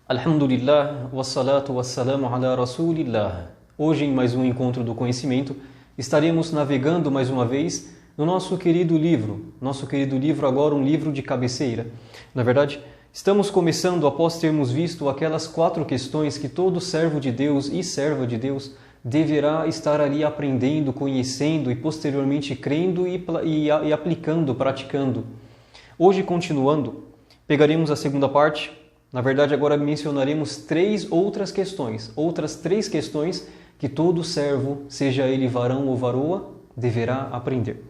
Alhamdulillah, wassalatu wassalamu ala rasulillah. Hoje, em mais um encontro do conhecimento, estaremos navegando mais uma vez no nosso querido livro. Nosso querido livro, agora um livro de cabeceira. Na verdade, estamos começando após termos visto aquelas 4 questões que todo servo de Deus e serva de Deus deverá estar ali aprendendo, conhecendo e posteriormente crendo e aplicando, praticando. Hoje, continuando, pegaremos a segunda parte. Na verdade, agora mencionaremos 3 outras questões, outras 3 questões que todo servo, seja ele varão ou varoa, deverá aprender.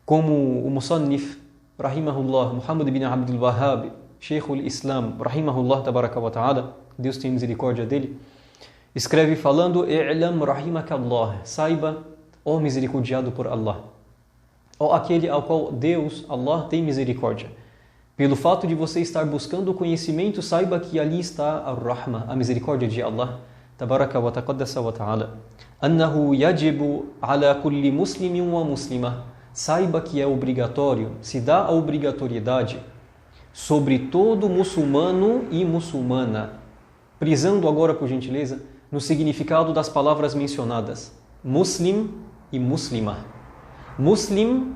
Como o Musannif, rahimahullah, Muhammad ibn Abdul Wahhab, Sheikh al-Islam, rahimahullah tabaraka wa ta'ala, Deus tem misericórdia dele, escreve falando: "I'lam rahimakallah", saiba, ó misericordiado por Allah, ó aquele ao qual Deus, Allah, tem misericórdia. Pelo fato de você estar buscando o conhecimento, saiba que ali está a rahma, a misericórdia de Allah, tabaraka wa taqaddasa wa ta'ala. Annahu yajibu ala kulli muslimin wa muslima. Saiba que é obrigatório, se dá a obrigatoriedade sobre todo muçulmano e muçulmana. Prisando agora, por gentileza, no significado das palavras mencionadas, muslim e muslima. Muslim,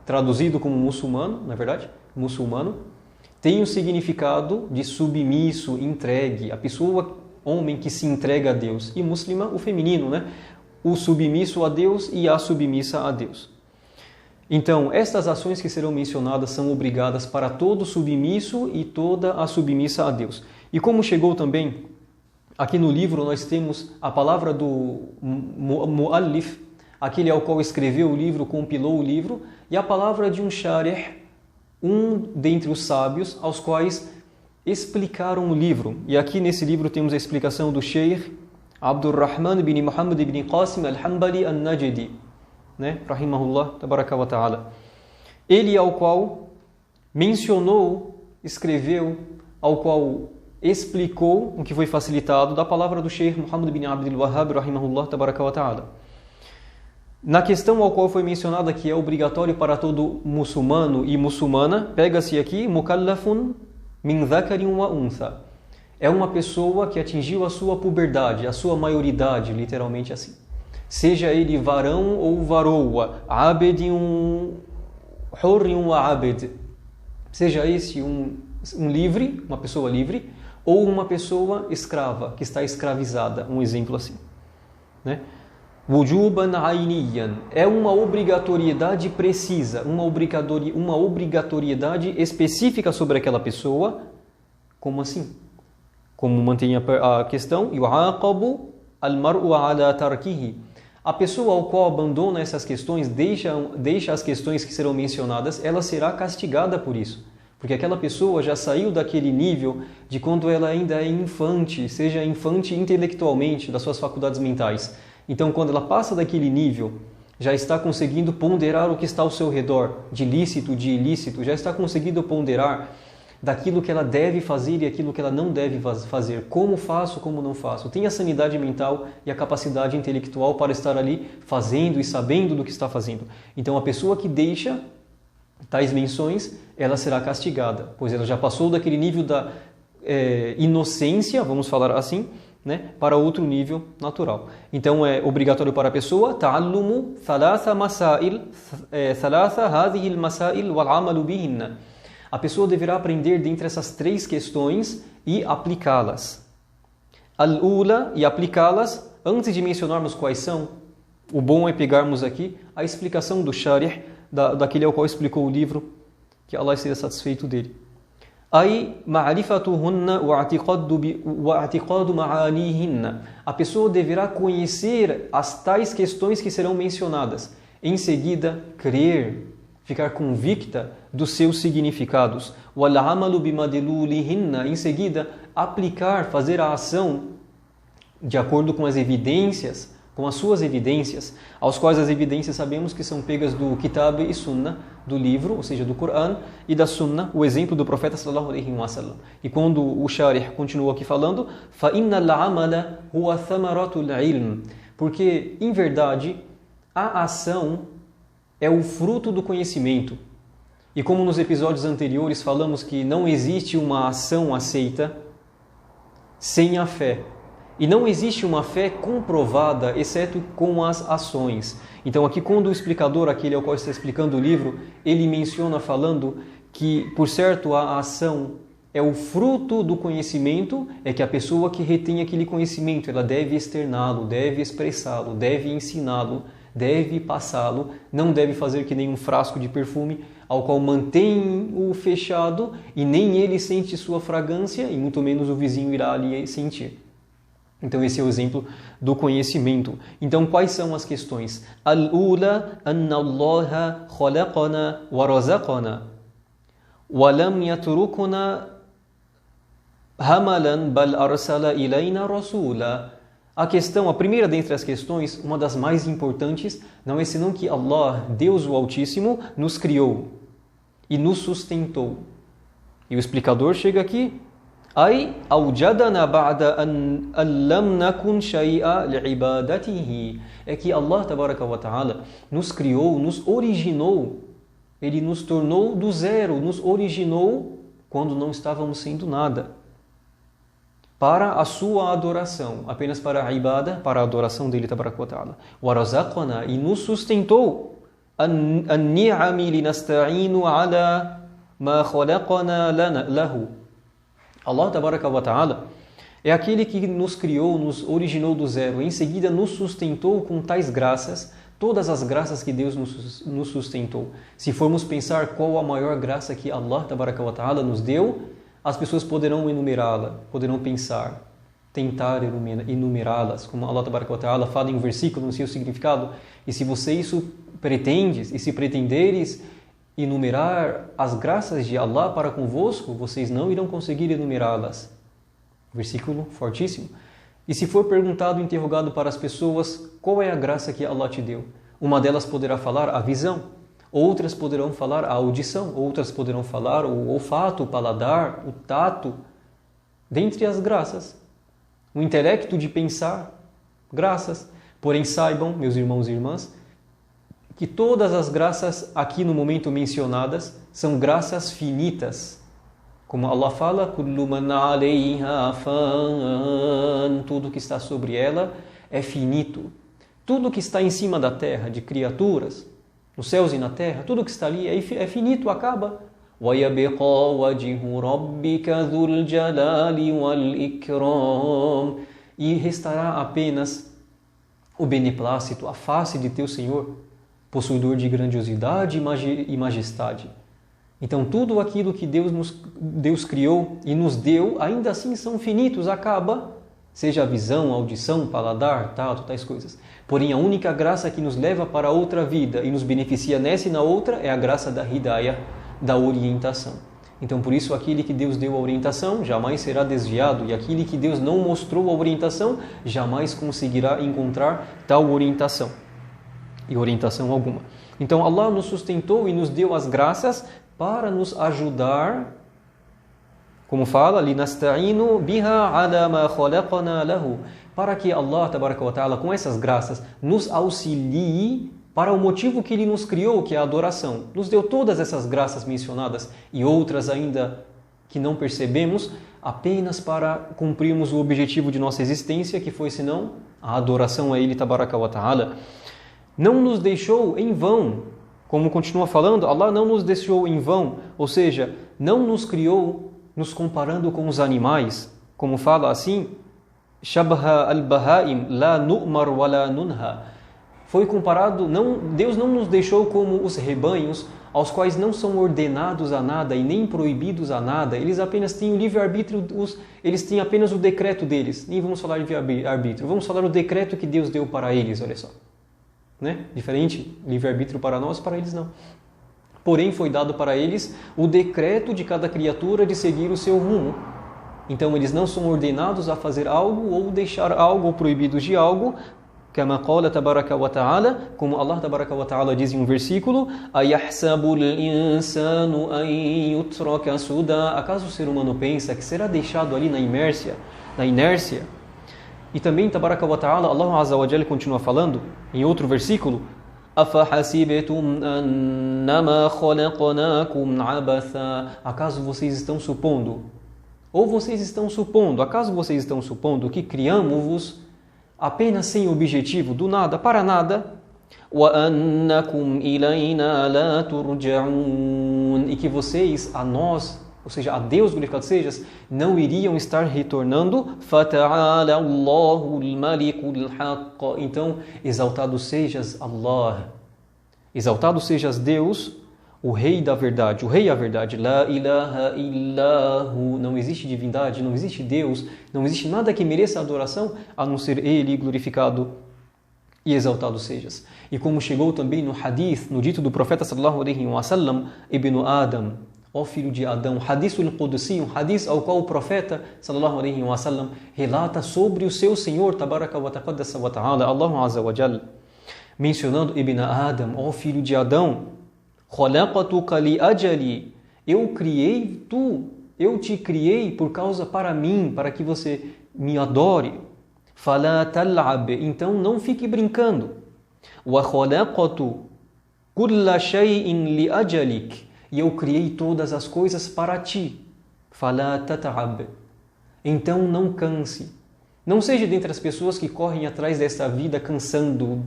traduzido como muçulmano, na verdade, muçulmano, tem o significado de submisso, entregue, a pessoa, homem que se entrega a Deus. E muslima, o feminino, né? O submisso a Deus e a submissa a Deus. Então, estas ações que serão mencionadas são obrigadas para todo submisso e toda a submissa a Deus. E como chegou também, aqui no livro nós temos a palavra do mu'allif, aquele ao qual escreveu o livro, compilou o livro, e a palavra de um sharih, um dentre os sábios, aos quais explicaram o livro. E aqui nesse livro temos a explicação do Sheikh Abdurrahman bin Muhammad bin Qasim al-Hanbali al-Najdi, né? Rahimahullah, tabaraka wa ta'ala. Ele ao qual mencionou, escreveu, ao qual explicou o que foi facilitado da palavra do Sheikh Muhammad bin Abdul Wahhab, rahimahullah, tabaraka wa ta'ala. Na questão ao qual foi mencionada que é obrigatório para todo muçulmano e muçulmana, pega-se aqui, mukallafun min dhakarin wa untha. É uma pessoa que atingiu a sua puberdade, a sua maioridade, literalmente assim. Seja ele varão ou varoa, abedin hurrin wa abed. Seja esse um livre, uma pessoa livre, ou uma pessoa escrava, que está escravizada, um exemplo assim, né? Wujuban ayniyan, é uma obrigatoriedade precisa, uma obrigatoriedade específica sobre aquela pessoa. Como assim? Como mantém a questão, yu'aqabu al-mar'u ala tarkihi. A pessoa ao qual abandona essas questões, deixa as questões que serão mencionadas, ela será castigada por isso. Porque aquela pessoa já saiu daquele nível de quando ela ainda é infante, seja infante intelectualmente, das suas faculdades mentais. Então, quando ela passa daquele nível, já está conseguindo ponderar o que está ao seu redor, de lícito, de ilícito, já está conseguindo ponderar daquilo que ela deve fazer e aquilo que ela não deve fazer, como faço, como não faço. Tem a sanidade mental e a capacidade intelectual para estar ali fazendo e sabendo do que está fazendo. Então, a pessoa que deixa tais menções, ela será castigada, pois ela já passou daquele nível da inocência, vamos falar assim, né, para outro nível natural. Então é obrigatório para a pessoa ta'allumu thalatha hadhihi al-masail wal 'amalu bihinna. A pessoa deverá aprender dentre essas 3 questões e aplicá-las. Al-ula, e aplicá-las. Antes de mencionarmos quais são, o bom é pegarmos aqui a explicação do sharih, daquele ao qual explicou o livro, que Allah seja satisfeito dele. Aí, ma'rifatuhunna wa'atiqadu ma'anihinna. A pessoa deverá conhecer as tais questões que serão mencionadas. Em seguida, crer, ficar convicta dos seus significados. Wal'amalu bimadlulihinna. Em seguida, aplicar, fazer a ação de acordo com as evidências, com as suas evidências, aos quais as evidências sabemos que são pegas do Kitab e Sunnah, do livro, ou seja, do Coran, e da Sunnah, o exemplo do profeta sallallahu alaihi wasallam. E quando o Sharih continuou aqui falando, فَإِنَّ الْعَمَلَ هُوَ ثَمَرَةُ الْعِلْمِ, porque, em verdade, a ação é o fruto do conhecimento. E como nos episódios anteriores falamos que não existe uma ação aceita, sem a fé. E não existe uma fé comprovada, exceto com as ações. Então aqui quando o explicador, aquele ao qual está explicando o livro, ele menciona falando que, por certo, a ação é o fruto do conhecimento, é que a pessoa que retém aquele conhecimento, ela deve externá-lo, deve expressá-lo, deve ensiná-lo, deve passá-lo, não deve fazer que nem um frasco de perfume, ao qual mantém-o fechado e nem ele sente sua fragrância e muito menos o vizinho irá ali sentir. Então esse é o exemplo do conhecimento. Então quais são as questões? Al-ula anna Allah khalaqana wa razaqana wa lam yatrukuna hamalan bal arsala ilayna rasula. A primeira dentre as questões, uma das mais importantes, não é senão que Allah, Deus o Altíssimo, nos criou e nos sustentou. E o explicador chega aqui, Ai awjadana ba'da an lam nakun shay'a li'ibadatihi. É que Allah tabaraka wa ta'ala nos criou, nos originou, Ele nos tornou do zero, nos originou quando não estávamos sendo nada, para a sua adoração, apenas para a ibada, para a adoração dele tabaraka wa ta'ala. Wa razaqana, e nos sustentou, an-ni'ami linasta'inu ala ma khalaqana lahu. Allah tabaraka wa ta'ala é aquele que nos criou, nos originou do zero, em seguida nos sustentou com tais graças, todas as graças que Deus nos sustentou. Se formos pensar qual a maior graça que Allah tabaraka wa ta'ala nos deu, as pessoas poderão enumerá-la, poderão pensar, tentar enumerá-las, como Allah tabaraka wa ta'ala fala em um versículo no seu significado, e se você isso pretendes, e se pretenderes enumerar as graças de Allah para convosco, vocês não irão conseguir enumerá-las. Versículo fortíssimo. E se for perguntado, interrogado para as pessoas, qual é a graça que Allah te deu? Uma delas poderá falar a visão, outras poderão falar a audição, outras poderão falar o olfato, o paladar, o tato, dentre as graças. O intelecto de pensar, graças. Porém saibam, meus irmãos e irmãs, que todas as graças aqui no momento mencionadas são graças finitas. Como Allah fala, Kullu man 'alayha fan, tudo que está sobre ela é finito. Tudo que está em cima da terra, de criaturas, nos céus e na terra, tudo que está ali é finito, acaba. وَيَبْقَى وَجْهُ رَبِّكَ ذُو الْجَلَالِ وَالْإِكْرَامِ. E restará apenas o beneplácito, a face de teu Senhor, possuidor de grandiosidade e majestade. Então tudo aquilo que Deus criou e nos deu, ainda assim são finitos, acaba, seja a visão, a audição, paladar, tato, tais coisas. Porém a única graça que nos leva para outra vida e nos beneficia nessa e na outra é a graça da hidayah, da orientação. Então por isso aquele que Deus deu a orientação jamais será desviado, e aquele que Deus não mostrou a orientação jamais conseguirá encontrar tal orientação. E orientação alguma. Então Allah nos sustentou e nos deu as graças para nos ajudar, como fala, linasta'inu biha ala ma khalaqana lahu, para que Allah tabaraka wa ta'ala com essas graças nos auxilie para o motivo que Ele nos criou, que é a adoração. Nos deu todas essas graças mencionadas e outras ainda que não percebemos, apenas para cumprirmos o objetivo de nossa existência, que foi senão a adoração a Ele tabaraka wa ta'ala. Não nos deixou em vão, como continua falando, Allah não nos deixou em vão, ou seja, não nos criou nos comparando com os animais, como fala assim, Shabha al-Bahaim la nu'mar wa la nunha. Foi comparado, Deus não nos deixou como os rebanhos, aos quais não são ordenados a nada e nem proibidos a nada, eles apenas têm o livre-arbítrio, eles têm apenas o decreto deles, nem vamos falar de arbítrio, vamos falar o decreto que Deus deu para eles, olha só. Né? Diferente, livre-arbítrio para nós, para eles não. Porém, foi dado para eles o decreto de cada criatura de seguir o seu rumo. Então, eles não são ordenados a fazer algo ou deixar algo ou proibidos de algo, كما قال تبارك وتعالى, como Allah tabaraka wa ta'ala diz em um versículo, أَيَحْسَبُ الْإِنسَانُ أَن يُتْرَكَ سُدًى. Acaso o ser humano pensa que será deixado ali na inércia? E também, tabaraka wa ta'ala, Allah Azza wa Jalla continua falando, em outro versículo, أَفَحَسِبْتُمْ أَنَّمَا خَلَقْنَاكُمْ عَبَثًا. Acaso vocês estão supondo Ou vocês estão supondo, acaso vocês estão supondo que criamos-vos apenas sem objetivo, do nada, para nada? وَأَنَّكُمْ إِلَيْنَا لَا تُرْجَعُونَ E que vocês, a nós, ou seja, a Deus glorificado sejas, não iriam estar retornando. فَتَعَالَى اللَّهُ الْمَلِكُ الْحَقِّ Então, exaltado sejas Allah, exaltado sejas Deus, o Rei da verdade, o Rei é a verdade. La ilaha illahu. Não existe divindade, não existe Deus, não existe nada que mereça adoração a não ser Ele, glorificado e exaltado sejas. E como chegou também no hadith, no dito do profeta sallallahu alaihi wasallam, Ibn Adam, ó filho de Adão, hadithul Qudsi, um hadith ao qual o profeta sallallahu alaihi wasallam relata sobre o seu Senhor, tabaraka wa taqaddasa wa ta'ala, Allahu azza wa jal, mencionando Ibn Adam, ó filho de Adão, khalaqtuka li ajali, eu te criei por causa para mim, para que você me adore. Fala tal'ab, então não fique brincando. Wa khalaqtu kulla shay'in li ajalik, e eu criei todas as coisas para ti. Fala tata'ab, então não canse. Não seja dentre as pessoas que correm atrás desta vida cansando,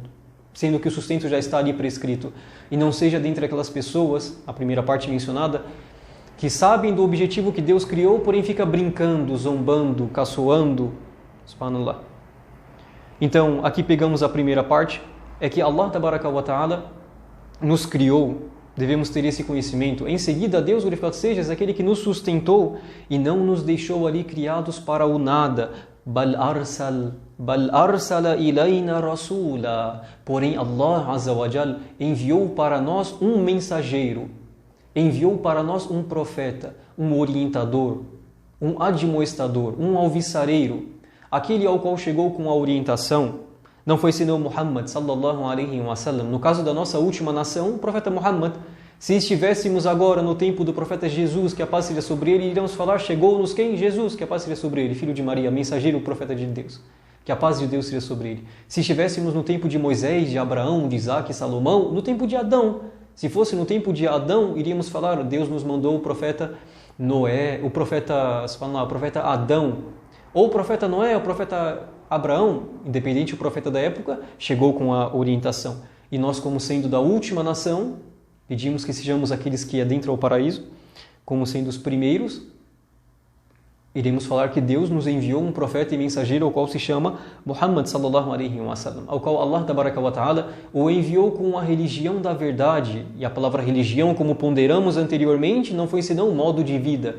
sendo que o sustento já está ali prescrito. E não seja dentre aquelas pessoas, a primeira parte mencionada, que sabem do objetivo que Deus criou, porém fica brincando, zombando, caçoando. Subhanallah. Então, aqui pegamos a primeira parte, é que Allah tabaraka wa ta'ala nos criou, devemos ter esse conhecimento. Em seguida, Deus glorificado seja aquele que nos sustentou e não nos deixou ali criados para o nada. Bal arsala ilayna rasula. Porém, Allah azza wa jal enviou para nós um mensageiro, enviou para nós um profeta, um orientador, um admoestador, um alvissareiro, aquele ao qual chegou com a orientação. Não foi senão Muhammad sallallahu alaihi wasallam. No caso da nossa última nação, o profeta Muhammad. Se estivéssemos agora no tempo do profeta Jesus, que a paz seja sobre ele, iremos falar, chegou-nos quem? Jesus, que a paz seja sobre ele, filho de Maria, mensageiro, profeta de Deus, que a paz de Deus seja sobre ele. Se estivéssemos no tempo de Moisés, de Abraão, de Isaac, Salomão, no tempo de Adão, se fosse no tempo de Adão, iríamos falar, Deus nos mandou o profeta Noé, o profeta Adão, ou o profeta Noé, o profeta Abraão, independente do profeta da época, chegou com a orientação. E nós, como sendo da última nação, pedimos que sejamos aqueles que adentram ao paraíso, como sendo os primeiros. Iremos falar que Deus nos enviou um profeta e mensageiro, ao qual se chama Muhammad sallallahu alaihi wasallam, ao qual Allah tabaraka wa ta'ala o enviou com a religião da verdade. E a palavra religião, como ponderamos anteriormente, não foi senão um modo de vida.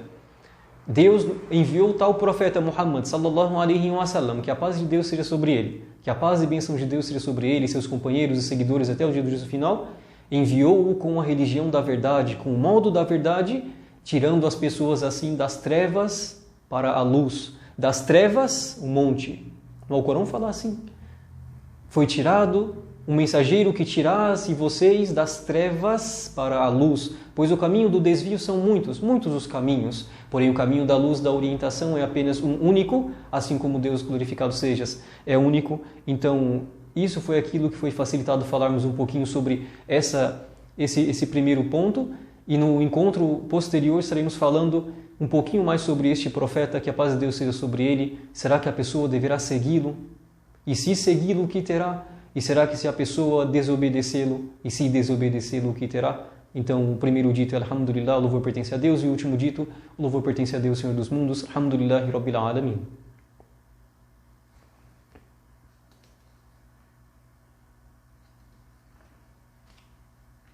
Deus enviou tal profeta Muhammad sallallahu alaihi wasallam, que a paz de Deus seja sobre ele, que a paz e bênção de Deus seja sobre ele, seus companheiros e seguidores até o dia do juízo final. Enviou-o com a religião da verdade, com o modo da verdade, tirando as pessoas assim das trevas para a luz. Das trevas, o monte. No Alcorão fala assim. Foi tirado um mensageiro que tirasse vocês das trevas para a luz, pois o caminho do desvio são muitos os caminhos. Porém, o caminho da luz, da orientação é apenas um único, assim como Deus glorificado sejas é único. Então, isso foi aquilo que foi facilitado falarmos um pouquinho sobre esse primeiro ponto, e no encontro posterior estaremos falando um pouquinho mais sobre este profeta, que a paz de Deus seja sobre ele. Será que a pessoa deverá segui-lo? E se segui-lo, o que terá? E será que se a pessoa desobedecê-lo, e se desobedecê-lo, o que terá? Então, o primeiro dito é Alhamdulillah, o louvor pertence a Deus, e o último dito, o louvor pertence a Deus, Senhor dos mundos, Alhamdulillahi Rabbil Alamin.